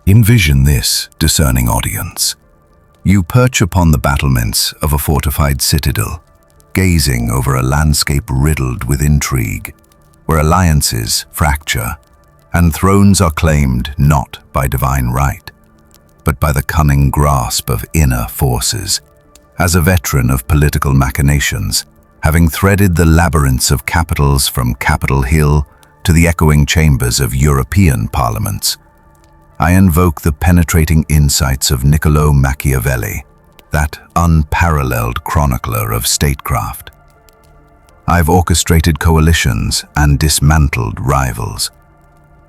Envision this, discerning audience. You perch upon the battlements of a fortified citadel, gazing over a landscape riddled with intrigue, where alliances fracture and thrones are claimed not by divine right, but by the cunning grasp of inner forces. As a veteran of political machinations, having threaded the labyrinths of capitals from Capitol Hill to the echoing chambers of European parliaments, I invoke the penetrating insights of Niccolò Machiavelli, that unparalleled chronicler of statecraft. I've orchestrated coalitions and dismantled rivals,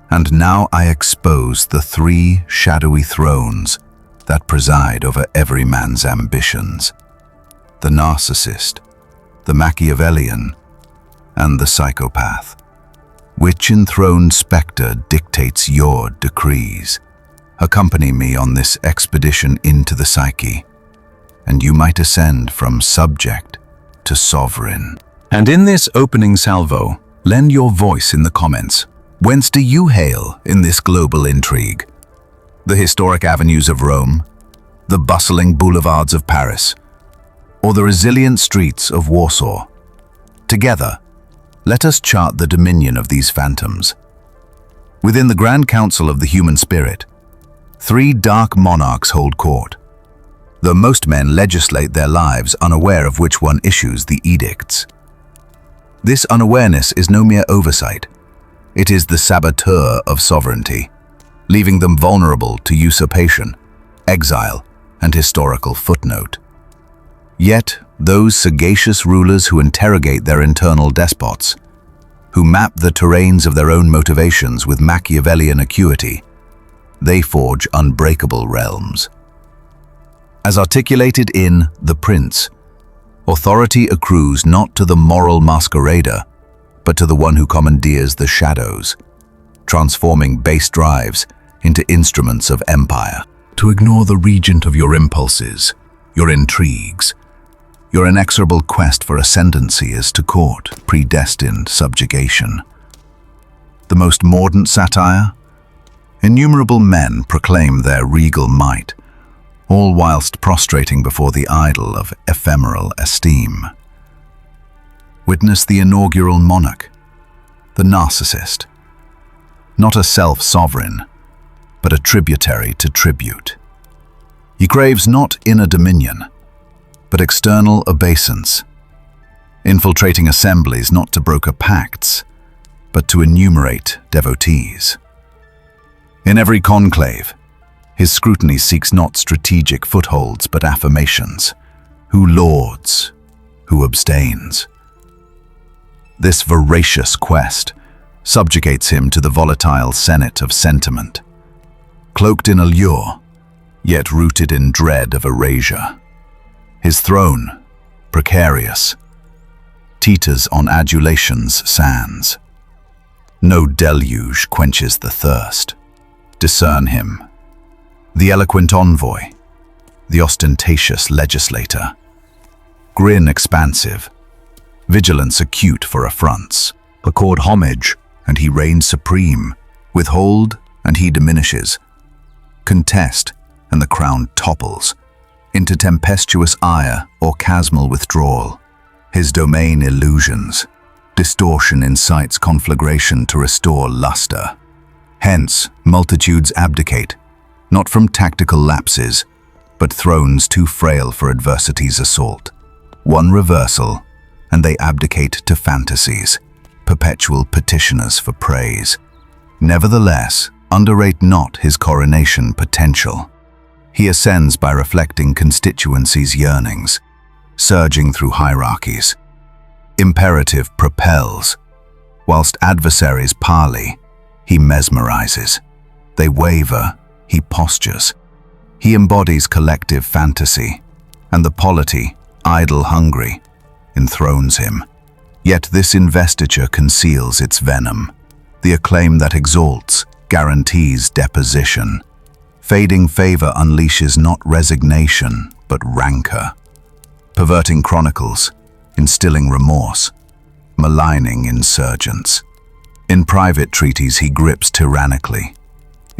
and now I expose the three shadowy thrones that preside over every man's ambitions: the Narcissist, the Machiavellian, and the Psychopath. Which enthroned spectre dictates your decrees? Accompany me on this expedition into the psyche, and you might ascend from subject to sovereign. And in this opening salvo, lend your voice in the comments. Whence do you hail in this global intrigue? The historic avenues of Rome, the bustling boulevards of Paris, or the resilient streets of Warsaw? Together, let us chart the dominion of these phantoms. Within the grand council of the human spirit, three dark monarchs hold court, though most men legislate their lives unaware of which one issues the edicts. This unawareness is no mere oversight. It is the saboteur of sovereignty, leaving them vulnerable to usurpation, exile, and historical footnote. Yet, those sagacious rulers who interrogate their internal despots, who map the terrains of their own motivations with Machiavellian acuity, they forge unbreakable realms. As articulated in The Prince, authority accrues not to the moral masquerader, but to the one who commandeers the shadows, transforming base drives into instruments of empire. To ignore the regent of your impulses, your intrigues, your inexorable quest for ascendancy is to court predestined subjugation. The most mordant satire? Innumerable men proclaim their regal might, all whilst prostrating before the idol of ephemeral esteem. Witness the inaugural monarch, the Narcissist, not a self-sovereign, but a tributary to tribute. He craves not inner dominion, but external obeisance, infiltrating assemblies not to broker pacts, but to enumerate devotees. In every conclave, his scrutiny seeks not strategic footholds but affirmations. Who lords, who abstains? This voracious quest subjugates him to the volatile senate of sentiment, cloaked in allure, yet rooted in dread of erasure. His throne, precarious, teeters on adulation's sands. No deluge quenches the thirst. Discern him, the eloquent envoy, the ostentatious legislator. Grin expansive, vigilance acute for affronts. Accord homage, and he reigns supreme. Withhold, and he diminishes. Contest, and the crown topples into tempestuous ire or chasmal withdrawal. His domain illusions. Distortion incites conflagration to restore luster. Hence, multitudes abdicate, not from tactical lapses, but thrones too frail for adversity's assault. One reversal, and they abdicate to fantasies, perpetual petitioners for praise. Nevertheless, underrate not his coronation potential. He ascends by reflecting constituencies' yearnings, surging through hierarchies. Imperative propels, whilst adversaries parley, he mesmerizes. They waver, he postures. He embodies collective fantasy, and the polity, idle-hungry, enthrones him. Yet this investiture conceals its venom. The acclaim that exalts guarantees deposition. Fading favor unleashes not resignation, but rancor. Perverting chronicles, instilling remorse, maligning insurgents. In private treaties he grips tyrannically.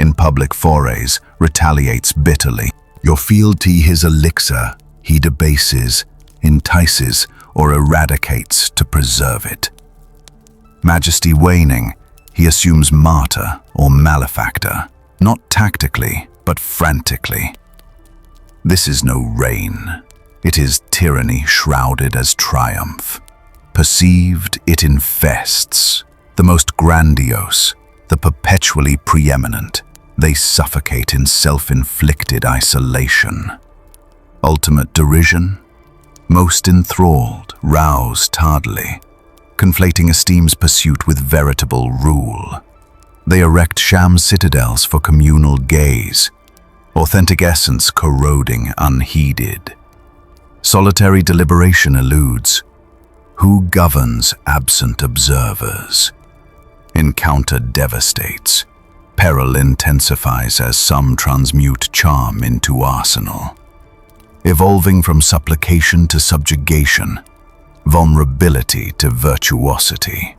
in public forays, retaliates bitterly. Your fealty his elixir, he debases, entices, or eradicates to preserve it. Majesty waning, he assumes martyr or malefactor, not tactically, but frantically. This is no reign. It is tyranny shrouded as triumph. Perceived, it infests. The most grandiose, the perpetually preeminent, they suffocate in self-inflicted isolation. Ultimate derision, most enthralled, rouse tardily, conflating esteem's pursuit with veritable rule. They erect sham citadels for communal gaze, authentic essence corroding unheeded. Solitary deliberation eludes. Who governs absent observers? Encounter devastates. Peril intensifies as some transmute charm into arsenal. Evolving from supplication to subjugation, vulnerability to virtuosity.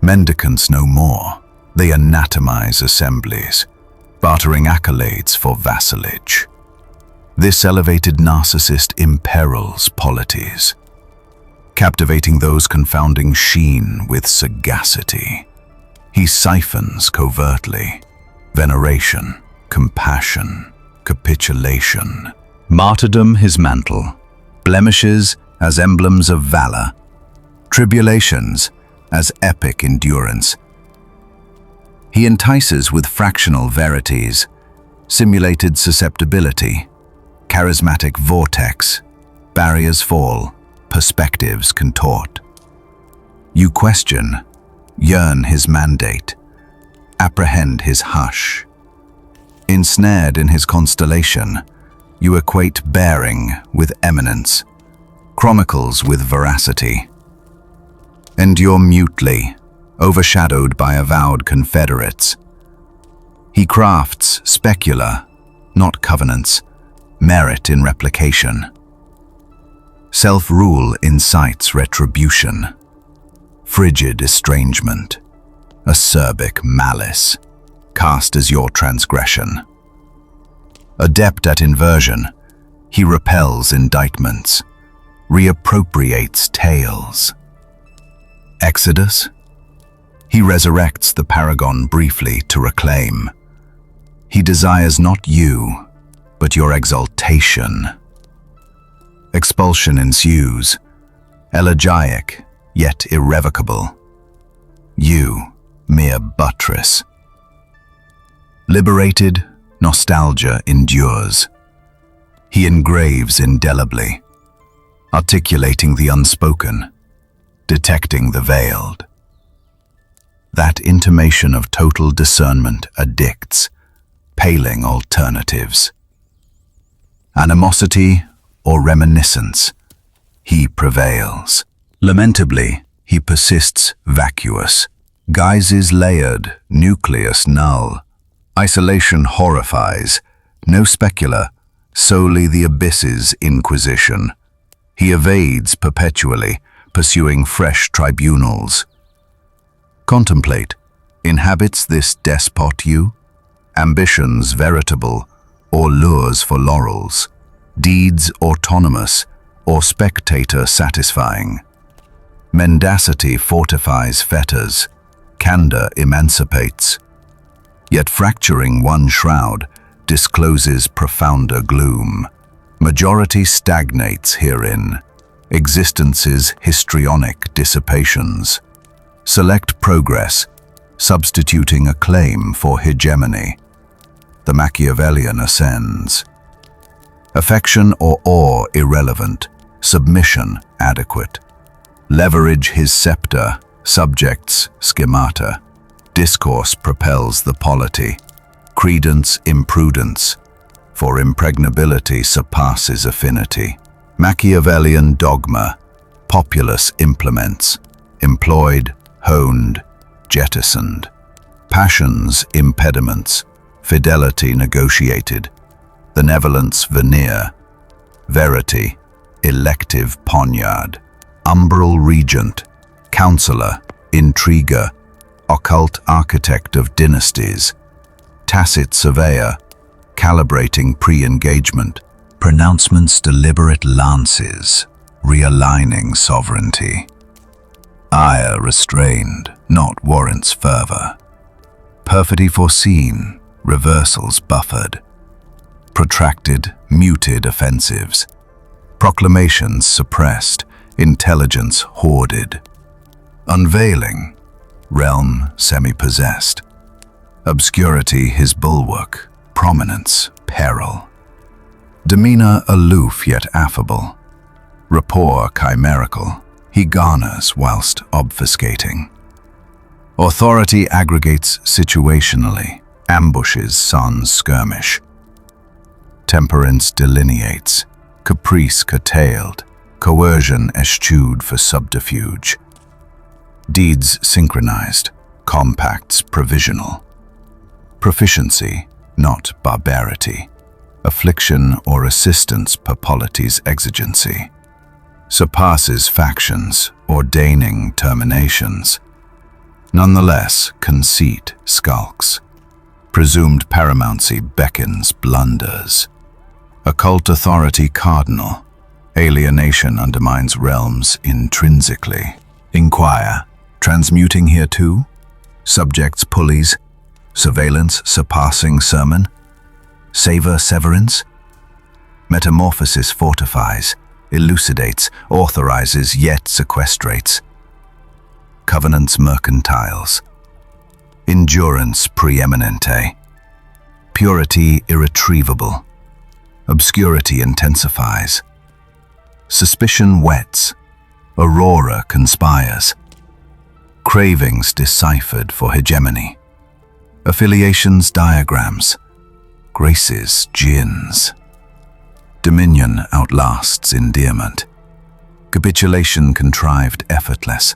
Mendicants no more, they anatomize assemblies, bartering accolades for vassalage. This elevated narcissist imperils polities, captivating those confounding sheen with sagacity. He siphons covertly, veneration, compassion, capitulation. Martyrdom his mantle, blemishes as emblems of valor, tribulations as epic endurance. He entices with fractional verities, simulated susceptibility, charismatic vortex, barriers fall, perspectives contort. You question, yearn his mandate, apprehend his hush. Ensnared in his constellation, you equate bearing with eminence, chronicles with veracity. Endure mutely, overshadowed by avowed confederates. He crafts specula, not covenants, merit in replication. Self-rule incites retribution, frigid estrangement, acerbic malice, cast as your transgression. Adept at inversion, he repels indictments, reappropriates tales. Exodus, he resurrects the paragon briefly to reclaim. He desires not you, but your exaltation. Expulsion ensues, elegiac, yet irrevocable. You, mere buttress. Liberated, nostalgia endures. He engraves indelibly, articulating the unspoken, detecting the veiled. That intimation of total discernment addicts, paling alternatives. Animosity or reminiscence, he prevails. Lamentably, he persists vacuous, guises layered, nucleus null. Isolation horrifies, no specula, solely the abyss's inquisition. He evades perpetually, pursuing fresh tribunals. Contemplate, inhabits this despot you? Ambitions veritable, or lures for laurels? Deeds autonomous, or spectator satisfying? Mendacity fortifies fetters, candor emancipates. Yet fracturing one shroud discloses profounder gloom. Majority stagnates herein, existence's histrionic dissipations. Select progress, substituting a claim for hegemony. The Machiavellian ascends. Affection or awe irrelevant, submission adequate. Leverage his scepter, subjects schemata. Discourse propels the polity, credence imprudence, for impregnability surpasses affinity. Machiavellian dogma, populace implements, employed, honed, jettisoned. Passions impediments, fidelity negotiated, benevolence veneer, verity, elective poniard, umbral regent, counselor, intriguer, occult architect of dynasties, tacit surveyor, calibrating pre-engagement, pronouncements deliberate lances, realigning sovereignty. Ire restrained, not warrants fervor. Perfidy foreseen, reversals buffered. Protracted, muted offensives. Proclamations suppressed, intelligence hoarded. Unveiling, realm semi-possessed. Obscurity his bulwark, prominence peril. Demeanor aloof yet affable. Rapport chimerical, he garners whilst obfuscating. Authority aggregates situationally, ambushes sans skirmish. Temperance delineates, caprice curtailed, coercion eschewed for subterfuge. Deeds synchronized, compacts provisional. Proficiency, not barbarity. Affliction or assistance per polity's exigency. Surpasses factions, ordaining terminations. Nonetheless, conceit skulks. Presumed paramountcy beckons blunders. Occult authority cardinal. Alienation undermines realms intrinsically. Inquire, transmuting hereto. Subjects pulleys. Surveillance surpassing sermon. Savor severance. Metamorphosis fortifies, elucidates, authorizes yet sequestrates. Covenants mercantiles. Endurance preeminente. Purity irretrievable. Obscurity intensifies. Suspicion whets. Aurora conspires. Cravings deciphered for hegemony. Affiliations diagrams. Graces gins. Dominion outlasts endearment. Capitulation contrived effortless.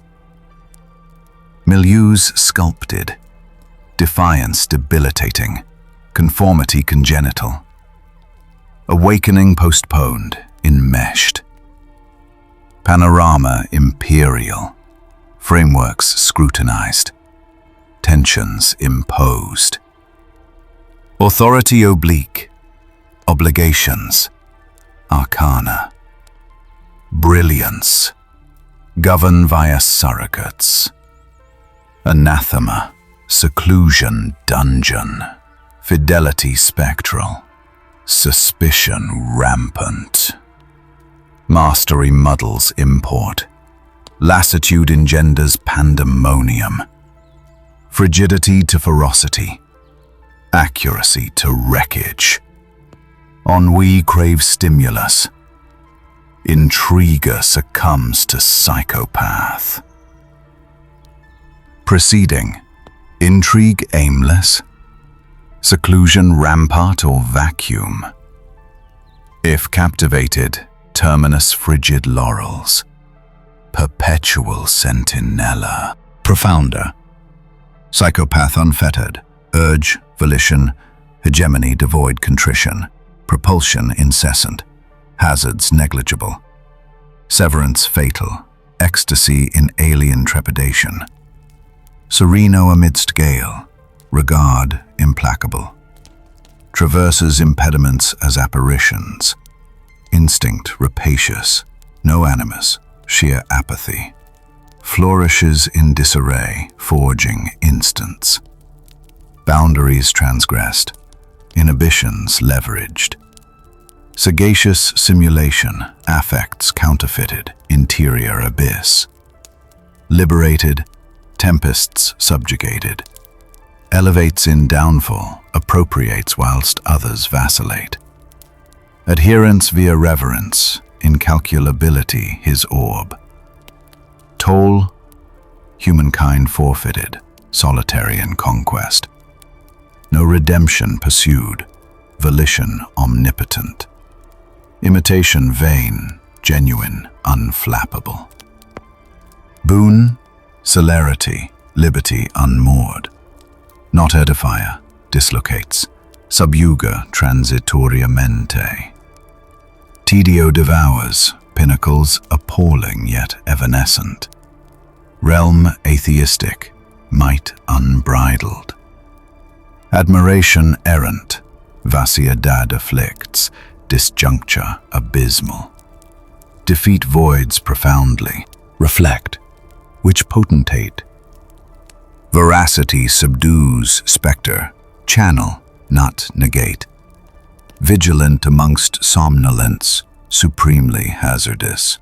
Milieus sculpted. Defiance debilitating. Conformity congenital. Awakening postponed, enmeshed. Panorama imperial. Frameworks scrutinized. Tensions imposed. Authority oblique. Obligations. Arcana. Brilliance. Govern via surrogates. Anathema. Seclusion dungeon. Fidelity spectral. Suspicion rampant. Mastery muddles import. Lassitude engenders pandemonium. Frigidity to ferocity. Accuracy to wreckage. Ennui craves stimulus. Intrigue succumbs to psychopath. Preceding. Intrigue aimless. Seclusion rampart or vacuum. If captivated, terminus frigid laurels. Perpetual sentinella. Profounder. Psychopath unfettered. Urge, volition, hegemony devoid contrition. Propulsion incessant. Hazards negligible. Severance fatal. Ecstasy in alien trepidation. Sereno amidst gale. Regard implacable. Traverses impediments as apparitions. Instinct rapacious. No animus. Sheer apathy. Flourishes in disarray, forging instants. Boundaries transgressed. Inhibitions leveraged. Sagacious simulation, affects counterfeited, interior abyss. Liberated, tempests subjugated. Elevates in downfall, appropriates whilst others vacillate. Adherence via reverence, incalculability his orb. Toll, humankind forfeited, solitary in conquest. No redemption pursued, volition omnipotent. Imitation vain, genuine, unflappable. Boon, celerity, liberty unmoored. Not edifier, dislocates, subjuga transitoriamente. Tedio devours, pinnacles appalling yet evanescent. Realm atheistic, might unbridled. Admiration errant, vacuidad afflicts, disjuncture abysmal. Defeat voids profoundly, reflect, which potentate. Veracity subdues spectre, channel, not negate. Vigilant amongst somnolence, supremely hazardous.